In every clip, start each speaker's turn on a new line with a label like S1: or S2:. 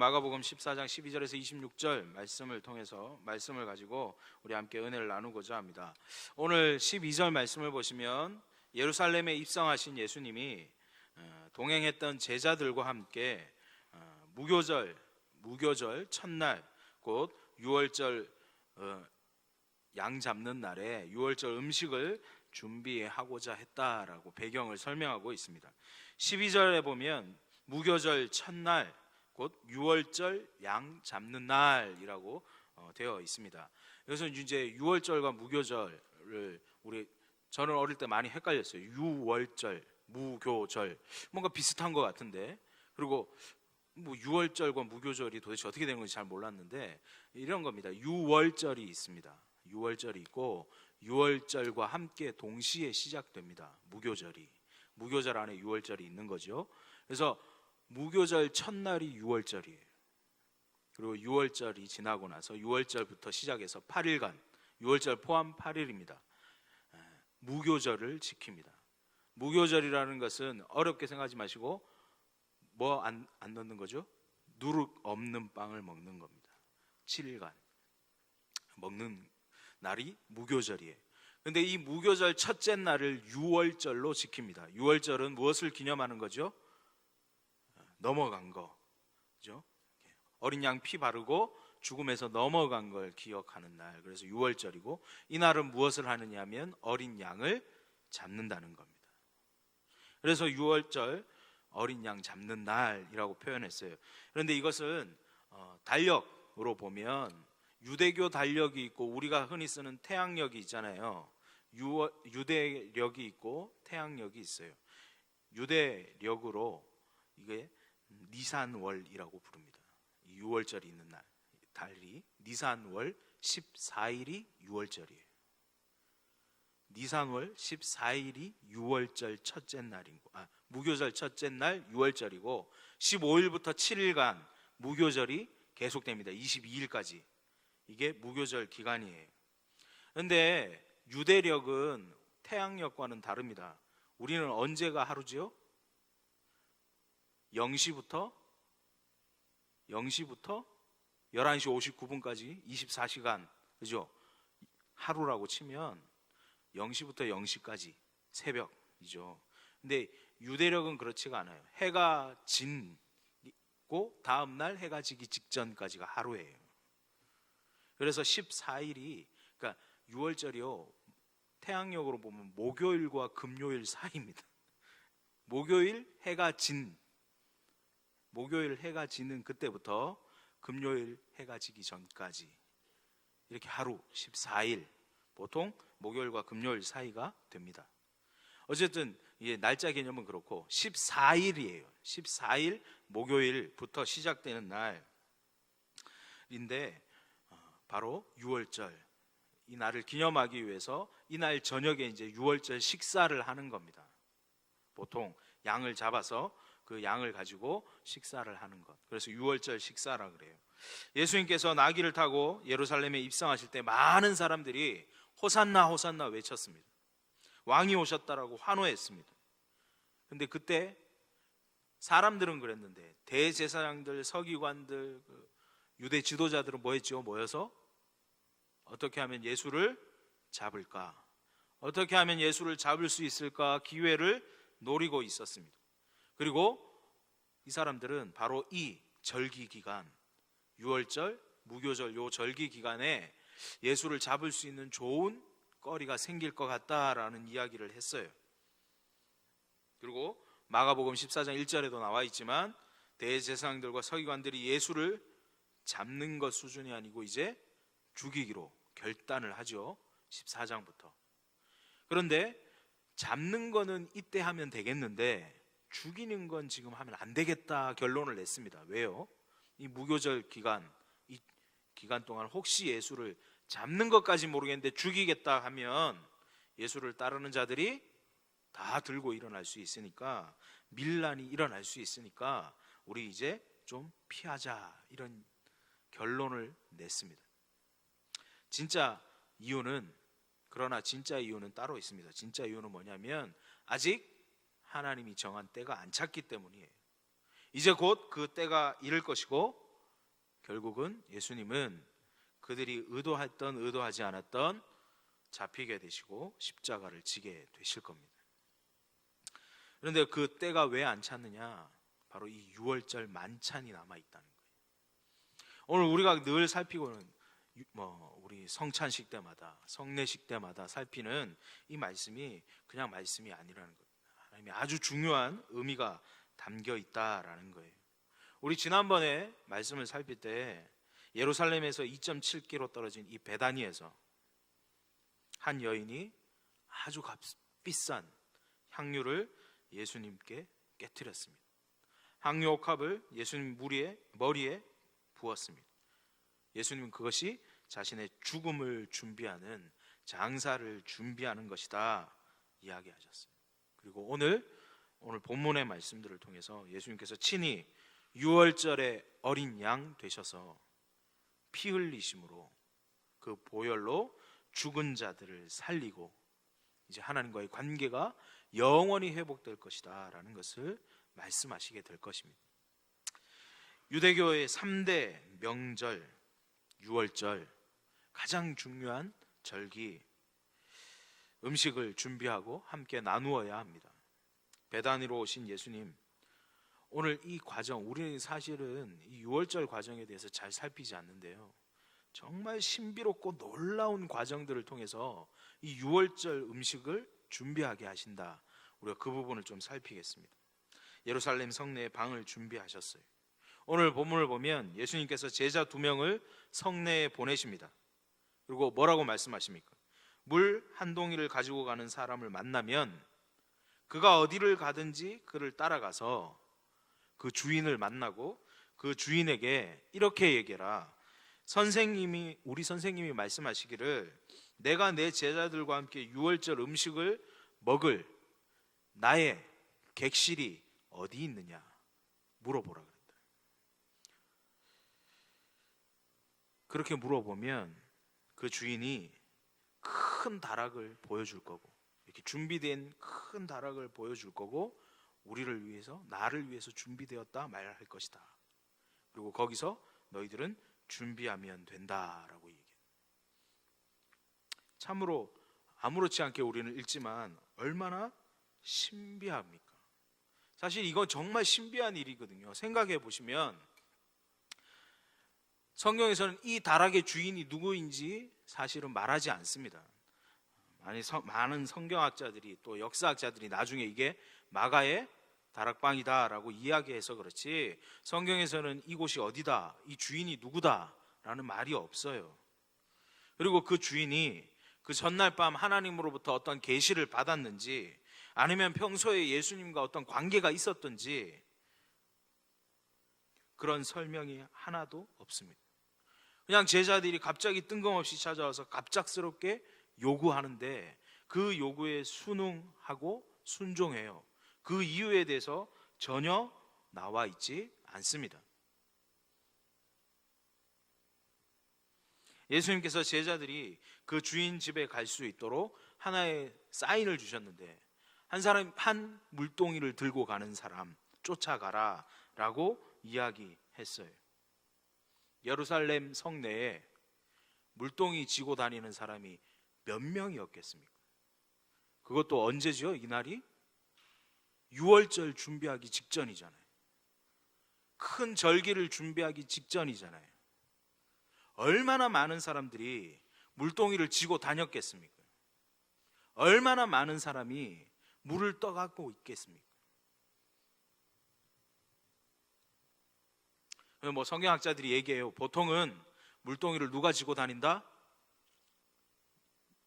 S1: 마가복음 14장 12절에서 26절 말씀을 통해서 말씀을 가지고 우리 함께 은혜를 나누고자 합니다. 오늘 12절 말씀을 보시면 예루살렘에 입성하신 예수님이 동행했던 제자들과 함께 무교절 첫날 곧 유월절 양 잡는 날에 유월절 음식을 준비하고자 했다라고 배경을 설명하고 있습니다. 12절에 보면 무교절 첫날 곧 유월절 양 잡는 날이라고 되어 있습니다. 여기서 이제 유월절과 무교절을 저는 어릴 때 많이 헷갈렸어요. 유월절, 무교절 뭔가 비슷한 것 같은데, 그리고 뭐 유월절과 무교절이 도대체 어떻게 되는 건지 잘 몰랐는데 이런 겁니다. 유월절이 있습니다. 유월절이 있고 유월절과 함께 동시에 시작됩니다. 무교절 안에 유월절이 있는 거죠. 그래서 무교절 첫날이 유월절이에요. 그리고 유월절이 지나고 나서 유월절부터 시작해서 8일간, 유월절 포함 8일입니다. 무교절을 지킵니다. 무교절이라는 것은 어렵게 생각하지 마시고 뭐 안 넣는 거죠? 누룩 없는 빵을 먹는 겁니다. 7일간 먹는 날이 무교절이에요. 그런데 이 무교절 첫째 날을 유월절로 지킵니다. 유월절은 무엇을 기념하는 거죠? 넘어간 거, 그죠? 어린 양 피 바르고 죽음에서 넘어간 걸 기억하는 날. 그래서 유월절이고, 이 날은 무엇을 하느냐 하면 어린 양을 잡는다는 겁니다. 그래서 유월절 어린 양 잡는 날이라고 표현했어요. 그런데 이것은 달력으로 보면 유대교 달력이 있고 우리가 흔히 쓰는 태양력이 있잖아요. 유대력이 있고 태양력이 있어요. 유대력으로 이게 니산월이라고 부릅니다. 유월절이 있는 날, 달이 니산월 14일이 유월절이에요. 니산월 14일이 유월절 첫째 날이고, 무교절 첫째 날 유월절이고, 15일부터 7일간 무교절이 계속됩니다. 22일까지. 이게 무교절 기간이에요. 그런데 유대력은 태양력과는 다릅니다. 우리는 언제가 하루지요? 0시부터 11시 59분까지 24시간, 그죠? 하루라고 치면 0시부터 0시까지 새벽이죠. 근데 유대력은 그렇지가 않아요. 해가 지고 다음 날 해가 지기 직전까지가 하루예요. 그래서 14일이, 그러니까 유월절이요, 태양력으로 보면 목요일과 금요일 사이입니다. 목요일 해가 지는 그때부터 금요일 해가 지기 전까지 이렇게 하루 14일, 보통 목요일과 금요일 사이가 됩니다. 어쨌든 날짜 개념은 그렇고 14일이에요. 14일 목요일부터 시작되는 날인데 바로 유월절, 이 날을 기념하기 위해서 이날 저녁에 이제 유월절 식사를 하는 겁니다. 보통 양을 잡아서 그 양을 가지고 식사를 하는 것, 그래서 유월절 식사라 그래요. 예수님께서 나귀를 타고 예루살렘에 입성하실 때 많은 사람들이 호산나 호산나 외쳤습니다. 왕이 오셨다라고 환호했습니다. 근데 그때 사람들은 그랬는데 대제사장들, 서기관들, 유대 지도자들은 뭐 했죠? 모여서 어떻게 하면 예수를 잡을까? 어떻게 하면 예수를 잡을 수 있을까? 기회를 노리고 있었습니다. 그리고 이 사람들은 바로 이 절기 기간, 유월절, 무교절 요 절기 기간에 예수를 잡을 수 있는 좋은 거리가 생길 것 같다라는 이야기를 했어요. 그리고 마가복음 14장 1절에도 나와 있지만 대제사장들과 서기관들이 예수를 잡는 것 수준이 아니고 이제 죽이기로 결단을 하죠. 14장부터. 그런데 잡는 거는 이때 하면 되겠는데 죽이는 건 지금 하면 안 되겠다 결론을 냈습니다. 왜요? 이 무교절 기간, 이 기간 동안 혹시 예수를 잡는 것까지 모르겠는데 죽이겠다 하면 예수를 따르는 자들이 다 들고 일어날 수 있으니까, 밀란이 일어날 수 있으니까 우리 이제 좀 피하자, 이런 결론을 냈습니다. 그러나 진짜 이유는 따로 있습니다. 진짜 이유는 뭐냐면 아직 하나님이 정한 때가 안 찼기 때문이에요. 이제 곧 그 때가 이를 것이고 결국은 예수님은 그들이 의도했던 의도하지 않았던 잡히게 되시고 십자가를 지게 되실 겁니다. 그런데 그 때가 왜 안 찼느냐? 바로 이 유월절 만찬이 남아있다는 거예요. 오늘 우리가 늘 살피고는 우리 성찬식 때마다 성례식 때마다 살피는 이 말씀이 그냥 말씀이 아니라는 거예요. 하나님이 아주 중요한 의미가 담겨 있다라는 거예요. 우리 지난번에 말씀을 살필 때 예루살렘에서 2.7km 떨어진 이 베다니에서 한 여인이 아주 값비싼 향유를 예수님께 깨뜨렸습니다. 향유 옥합을 예수님 머리에 부었습니다. 예수님은 그것이 자신의 죽음을 준비하는 장사를 준비하는 것이다 이야기하셨어요. 그리고 오늘 본문의 말씀들을 통해서 예수님께서 친히 유월절의 어린 양 되셔서 피 흘리심으로 그 보혈로 죽은 자들을 살리고 이제 하나님과의 관계가 영원히 회복될 것이다 라는 것을 말씀하시게 될 것입니다. 유대교의 3대 명절 유월절, 가장 중요한 절기, 음식을 준비하고 함께 나누어야 합니다. 베다니로 오신 예수님, 오늘 이 과정, 우리는 사실은 이 유월절 과정에 대해서 잘 살피지 않는데요, 정말 신비롭고 놀라운 과정들을 통해서 이 유월절 음식을 준비하게 하신다. 우리가 그 부분을 좀 살피겠습니다. 예루살렘 성내에 방을 준비하셨어요. 오늘 본문을 보면 예수님께서 제자 2명을 성내에 보내십니다. 그리고 뭐라고 말씀하십니까? 물 한 동이를 가지고 가는 사람을 만나면 그가 어디를 가든지 그를 따라가서 그 주인을 만나고 그 주인에게 이렇게 얘기해라. 우리 선생님이 말씀하시기를 내가 내 제자들과 함께 유월절 음식을 먹을 나의 객실이 어디 있느냐 물어보라 그랬다. 그렇게 물어보면 그 주인이 큰 다락을 보여줄 거고, 이렇게 준비된 큰 다락을 보여줄 거고, 우리를 위해서, 나를 위해서 준비되었다 말할 것이다. 그리고 거기서 너희들은 준비하면 된다라고 얘기해요. 참으로 아무렇지 않게 우리는 읽지만 얼마나 신비합니까? 사실 이건 정말 신비한 일이거든요. 생각해 보시면 성경에서는 이 다락의 주인이 누구인지 사실은 말하지 않습니다. 많은 성경학자들이 또 역사학자들이 나중에 이게 마가의 다락방이다라고 이야기해서 그렇지, 성경에서는 이곳이 어디다, 이 주인이 누구다 라는 말이 없어요. 그리고 그 주인이 그 전날 밤 하나님으로부터 어떤 계시를 받았는지, 아니면 평소에 예수님과 어떤 관계가 있었던지 그런 설명이 하나도 없습니다. 그냥 제자들이 갑자기 뜬금없이 찾아와서 갑작스럽게 요구하는데 그 요구에 순응하고 순종해요. 그 이유에 대해서 전혀 나와 있지 않습니다. 예수님께서 제자들이 그 주인 집에 갈 수 있도록 하나의 사인을 주셨는데, 한 물동이를 들고 가는 사람 쫓아가라 라고 이야기했어요. 예루살렘 성내에 물동이 지고 다니는 사람이 몇 명이었겠습니까? 그것도 언제죠? 이날이 유월절 준비하기 직전이잖아요. 큰 절기를 준비하기 직전이잖아요. 얼마나 많은 사람들이 물동이를 지고 다녔겠습니까? 얼마나 많은 사람이 물을 떠갖고 있겠습니까? 성경학자들이 얘기해요. 보통은 물동이를 누가 지고 다닌다?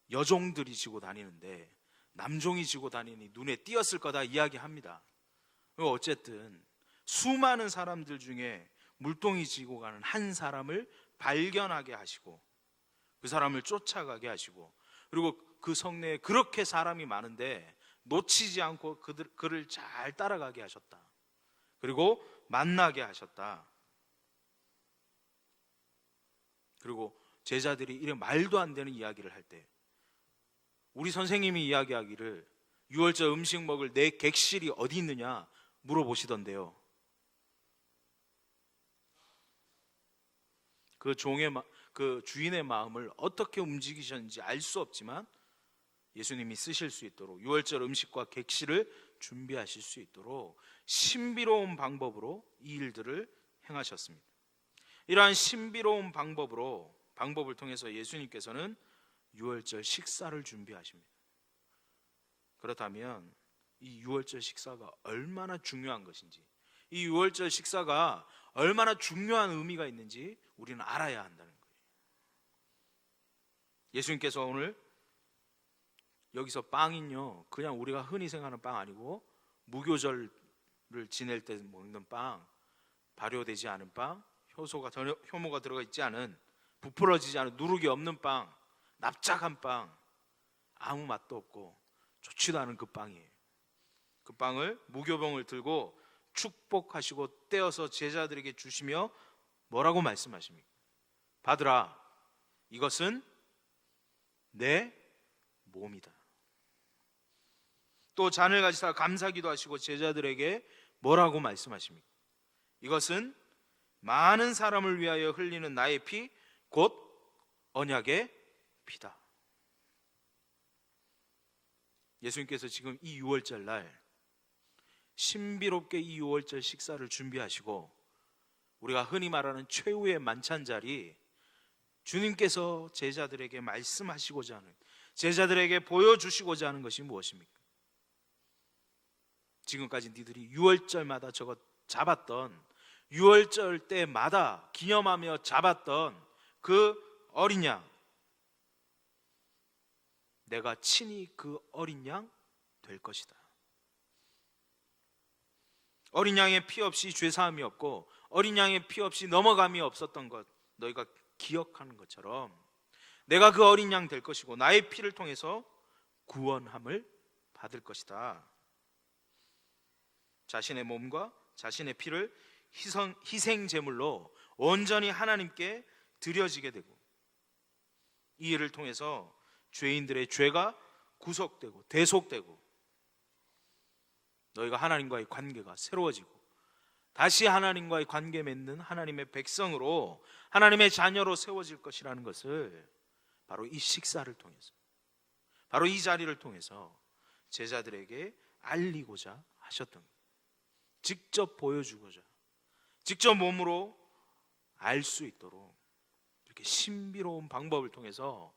S1: 여종들이 지고 다니는데 남종이 지고 다니니 눈에 띄었을 거다 이야기합니다. 어쨌든 수많은 사람들 중에 물동이 지고 가는 한 사람을 발견하게 하시고 그 사람을 쫓아가게 하시고, 그리고 그 성내에 그렇게 사람이 많은데 놓치지 않고 그를 잘 따라가게 하셨다. 그리고 만나게 하셨다. 그리고 제자들이 이런 말도 안 되는 이야기를 할 때 우리 선생님이 이야기하기를 유월절 음식 먹을 내 객실이 어디 있느냐 물어보시던데요. 그 주인의 마음을 어떻게 움직이셨는지 알 수 없지만 예수님이 쓰실 수 있도록 유월절 음식과 객실을 준비하실 수 있도록 신비로운 방법으로 이 일들을 행하셨습니다. 이러한 신비로운 방법을 통해서 예수님께서는 유월절 식사를 준비하십니다. 그렇다면 이 유월절 식사가 얼마나 중요한 것인지, 이 유월절 식사가 얼마나 중요한 의미가 있는지 우리는 알아야 한다는 거예요. 예수님께서 오늘 여기서 빵은요, 그냥 우리가 흔히 생각하는 빵 아니고 무교절을 지낼 때 먹는 빵, 발효되지 않은 빵, 효모가 들어가 있지 않은, 부풀어지지 않은, 누룩이 없는 빵, 납작한 빵, 아무 맛도 없고 좋지도 않은 그 빵이에요. 그 빵을 무교병을 들고 축복하시고 떼어서 제자들에게 주시며 뭐라고 말씀하십니까? 받으라, 이것은 내 몸이다. 또 잔을 가지사 감사기도 하시고 제자들에게 뭐라고 말씀하십니까? 이것은 많은 사람을 위하여 흘리는 나의 피, 곧 언약의 피다. 예수님께서 지금 이 유월절 날 신비롭게 이 유월절 식사를 준비하시고 우리가 흔히 말하는 최후의 만찬 자리, 주님께서 제자들에게 말씀하시고자 하는, 제자들에게 보여주시고자 하는 것이 무엇입니까? 지금까지 니들이 유월절마다 저거 잡았던, 유월절 때마다 기념하며 잡았던 그 어린 양, 내가 친히 그 어린 양 될 것이다. 어린 양의 피 없이 죄사함이 없고 어린 양의 피 없이 넘어감이 없었던 것 너희가 기억하는 것처럼 내가 그 어린 양 될 것이고 나의 피를 통해서 구원함을 받을 것이다. 자신의 몸과 자신의 피를 희생 제물로 온전히 하나님께 드려지게 되고 이 일을 통해서 죄인들의 죄가 구속되고 대속되고 너희가 하나님과의 관계가 새로워지고 다시 하나님과의 관계 맺는 하나님의 백성으로, 하나님의 자녀로 세워질 것이라는 것을 바로 이 식사를 통해서, 바로 이 자리를 통해서 제자들에게 알리고자 하셨던 거예요. 직접 보여주고자, 직접 몸으로 알 수 있도록 이렇게 신비로운 방법을 통해서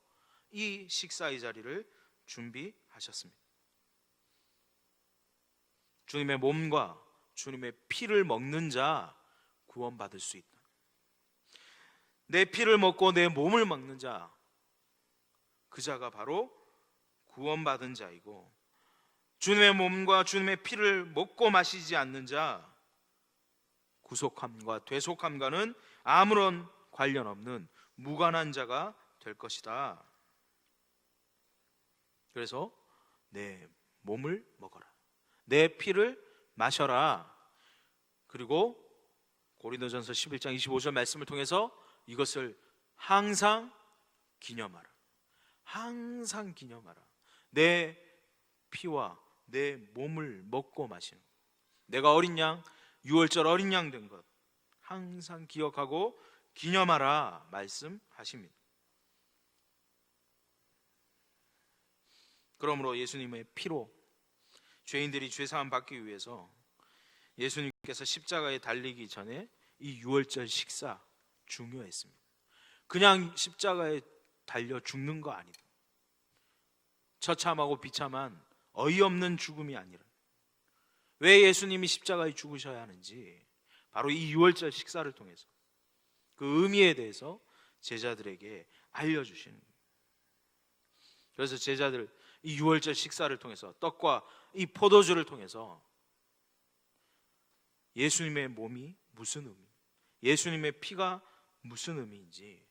S1: 이 식사의 자리를 준비하셨습니다. 주님의 몸과 주님의 피를 먹는 자 구원받을 수 있다. 내 피를 먹고 내 몸을 먹는 자, 그 자가 바로 구원받은 자이고, 주님의 몸과 주님의 피를 먹고 마시지 않는 자, 구속함과 되속함과는 아무런 관련 없는 무관한 자가 될 것이다. 그래서 내 몸을 먹어라, 내 피를 마셔라. 그리고 고린도전서 11장 25절 말씀을 통해서 이것을 항상 기념하라. 항상 기념하라. 내 피와 내 몸을 먹고 마시는 것, 내가 어린 양, 유월절 어린 양 된 것 항상 기억하고 기념하라 말씀하십니다. 그러므로 예수님의 피로 죄인들이 죄사함 받기 위해서 예수님께서 십자가에 달리기 전에 이 유월절 식사 중요했습니다. 그냥 십자가에 달려 죽는 거 아니다. 처참하고 비참한 어이없는 죽음이 아니라 왜 예수님이 십자가에 죽으셔야 하는지 바로 이 유월절 식사를 통해서 그 의미에 대해서 제자들에게 알려주시는 거예요. 그래서 제자들 이 유월절 식사를 통해서 떡과 이 포도주를 통해서 예수님의 몸이 무슨 의미, 예수님의 피가 무슨 의미인지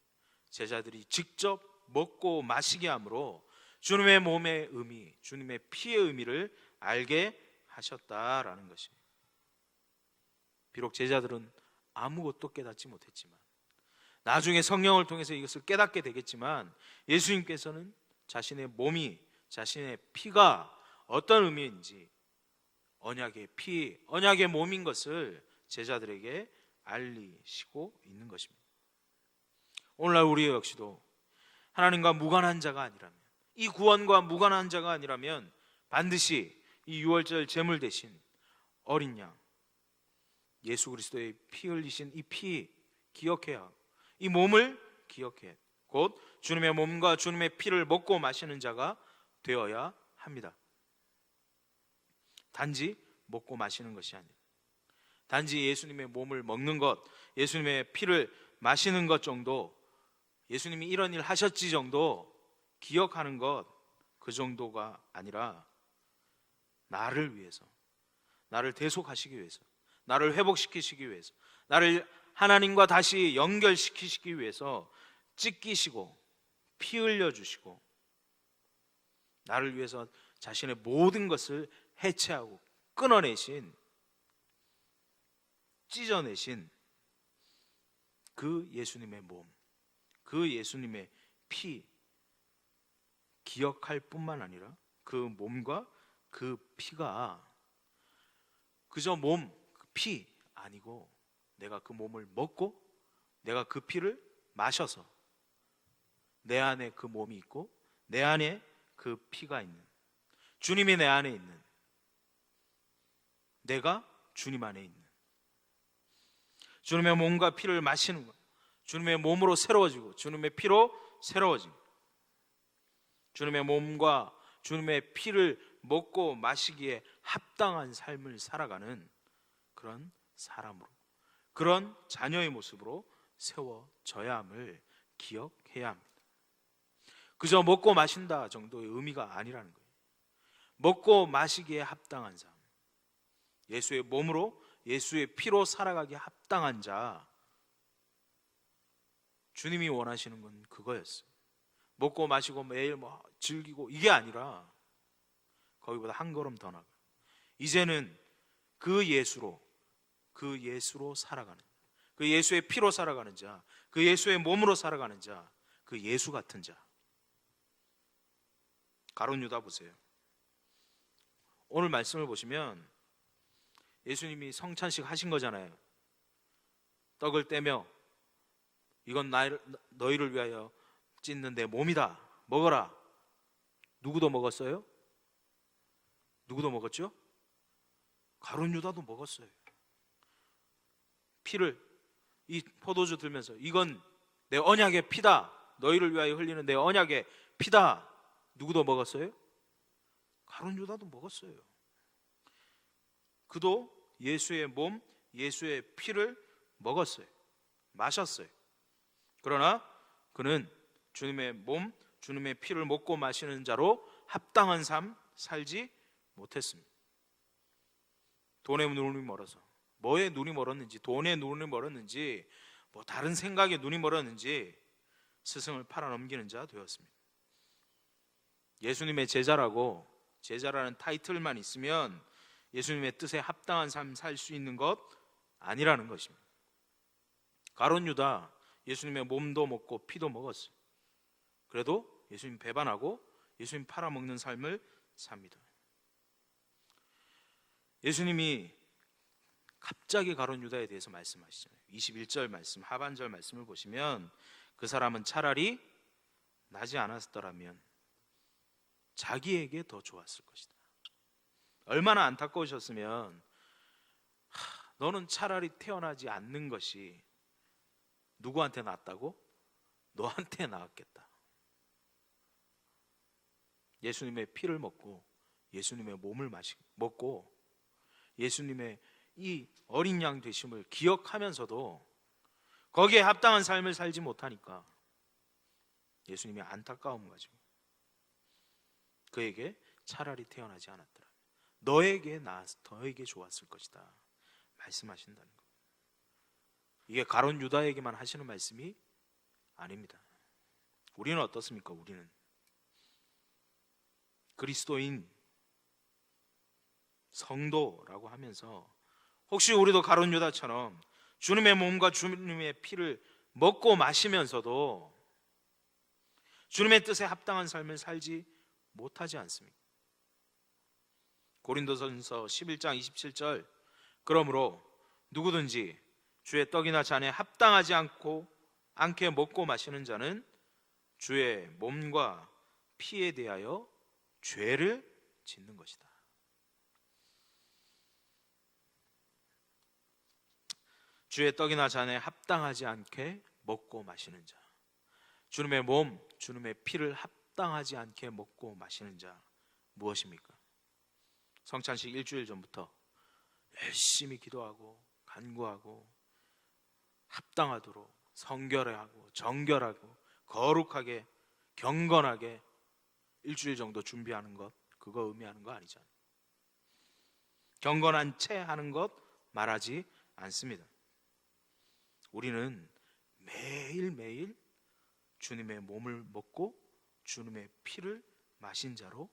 S1: 제자들이 직접 먹고 마시게 함으로 주님의 몸의 의미, 주님의 피의 의미를 알게 하셨다라는 것입니다. 비록 제자들은 아무것도 깨닫지 못했지만 나중에 성령을 통해서 이것을 깨닫게 되겠지만 예수님께서는 자신의 몸이, 자신의 피가 어떤 의미인지, 언약의 피, 언약의 몸인 것을 제자들에게 알리시고 있는 것입니다. 오늘날 우리 역시도 하나님과 무관한 자가 아니라면, 이 구원과 무관한 자가 아니라면 반드시 이 유월절 제물 대신 어린 양 예수 그리스도의 피 흘리신 이 피 기억해야 하고, 이 몸을 기억해 곧 주님의 몸과 주님의 피를 먹고 마시는 자가 되어야 합니다. 단지 먹고 마시는 것이 아니라 단지 예수님의 몸을 먹는 것, 예수님의 피를 마시는 것 정도, 예수님이 이런 일 하셨지 정도 기억하는 것, 그 정도가 아니라 나를 위해서, 나를 대속하시기 위해서, 나를 회복시키시기 위해서, 나를 하나님과 다시 연결시키시기 위해서 찢기시고 피 흘려주시고 나를 위해서 자신의 모든 것을 해체하고 끊어내신, 찢어내신 그 예수님의 몸, 그 예수님의 피 기억할 뿐만 아니라 그 몸과 그 피가 그저 몸, 피 아니고 내가 그 몸을 먹고 내가 그 피를 마셔서 내 안에 그 몸이 있고 내 안에 그 피가 있는, 주님이 내 안에 있는, 내가 주님 안에 있는, 주님의 몸과 피를 마시는 것, 주님의 몸으로 새로워지고 주님의 피로 새로워지고 주님의 몸과 주님의 피를 먹고 마시기에 합당한 삶을 살아가는 그런 사람으로, 그런 자녀의 모습으로 세워져야 함을 기억해야 합니다. 그저 먹고 마신다 정도의 의미가 아니라는 거예요. 먹고 마시기에 합당한 삶, 예수의 몸으로 예수의 피로 살아가기에 합당한 자, 주님이 원하시는 건 그거였어요. 먹고 마시고 매일 즐기고 이게 아니라 거기보다 한 걸음 더 나가. 이제는 그 예수로 살아가는, 그 예수의 피로 살아가는 자, 그 예수의 몸으로 살아가는 자, 그 예수 같은 자. 가룟 유다 보세요. 오늘 말씀을 보시면 예수님이 성찬식 하신 거잖아요. 떡을 떼며 이건 너희를 위하여 찢는 내 몸이다, 먹어라. 누구도 먹었어요? 누구도 먹었죠? 가룟 유다도 먹었어요. 피를, 이 포도주 들면서 이건 내 언약의 피다, 너희를 위하여 흘리는 내 언약의 피다. 누구도 먹었어요? 가룟 유다도 먹었어요. 그도 예수의 몸, 예수의 피를 먹었어요. 마셨어요. 그러나 그는 주님의 몸, 주님의 피를 먹고 마시는 자로 합당한 삶 살지 못했습니다. 돈의 눈이 멀어서, 뭐에 눈이 멀었는지, 돈의 눈이 멀었는지, 뭐 다른 생각에 눈이 멀었는지 스승을 팔아넘기는 자 되었습니다. 예수님의 제자라고, 제자라는 타이틀만 있으면 예수님의 뜻에 합당한 삶 살 수 있는 것 아니라는 것입니다. 가룟 유다 예수님의 몸도 먹고 피도 먹었어요. 그래도 예수님 배반하고 예수님 팔아먹는 삶을 삽니다. 예수님이 갑자기 가룟 유다에 대해서 말씀하시잖아요. 21절 말씀, 하반절 말씀을 보시면 그 사람은 차라리 나지 않았더라면 자기에게 더 좋았을 것이다. 얼마나 안타까우셨으면 너는 차라리 태어나지 않는 것이 누구한테 낫다고? 너한테 나았겠다. 예수님의 피를 먹고 예수님의 몸을 먹고 예수님의 이 어린 양 되심을 기억하면서도 거기에 합당한 삶을 살지 못하니까 예수님이 안타까움 가지고 그에게 차라리 태어나지 않았더라, 너에게 좋았을 것이다 말씀하신다는 것. 이게 가룟 유다에게만 하시는 말씀이 아닙니다. 우리는 어떻습니까? 우리는 그리스도인 성도라고 하면서 혹시 우리도 가룟 유다처럼 주님의 몸과 주님의 피를 먹고 마시면서도 주님의 뜻에 합당한 삶을 살지 못하지 않습니까? 고린도전서 11장 27절, 그러므로 누구든지 주의 떡이나 잔에 합당하지 않게 먹고 마시는 자는 주의 몸과 피에 대하여 죄를 짓는 것이다. 주의 떡이나 잔에 합당하지 않게 먹고 마시는 자, 주님의 몸, 주님의 피를 합당하지 않게 먹고 마시는 자 무엇입니까? 성찬식 일주일 전부터 열심히 기도하고 간구하고 합당하도록 성결하고 정결하고 거룩하게 경건하게 일주일 정도 준비하는 것, 그거 의미하는 거 아니잖아요. 경건한 채 하는 것 말하지 않습니다. 우리는 매일매일 주님의 몸을 먹고 주님의 피를 마신 자로,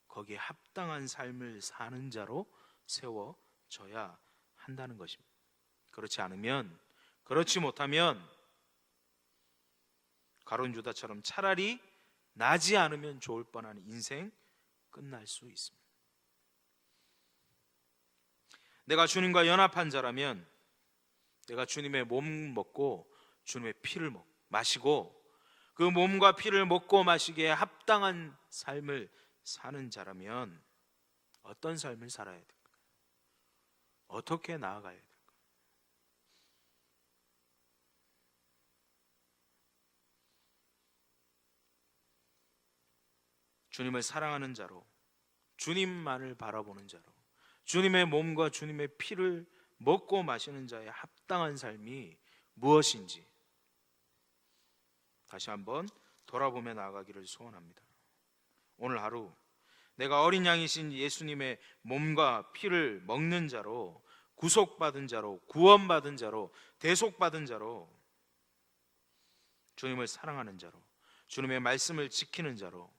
S1: 거기에 합당한 삶을 사는 자로 세워져야 한다는 것입니다. 그렇지 못하면 가룟 유다처럼 차라리 나지 않으면 좋을 뻔한 인생 끝날 수 있습니다. 내가 주님과 연합한 자라면, 내가 주님의 몸 먹고 주님의 피를 마시고 그 몸과 피를 먹고 마시기에 합당한 삶을 사는 자라면 어떤 삶을 살아야 될까요? 어떻게 나아가야 될까요? 주님을 사랑하는 자로, 주님만을 바라보는 자로, 주님의 몸과 주님의 피를 먹고 마시는 자의 합당한 삶이 무엇인지 다시 한번 돌아보며 나아가기를 소원합니다. 오늘 하루 내가 어린 양이신 예수님의 몸과 피를 먹는 자로, 구속받은 자로, 구원받은 자로, 대속받은 자로, 주님을 사랑하는 자로, 주님의 말씀을 지키는 자로,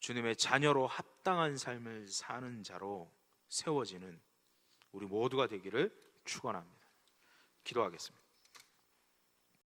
S1: 주님의 자녀로 합당한 삶을 사는 자로 세워지는 우리 모두가 되기를 축원합니다. 기도하겠습니다.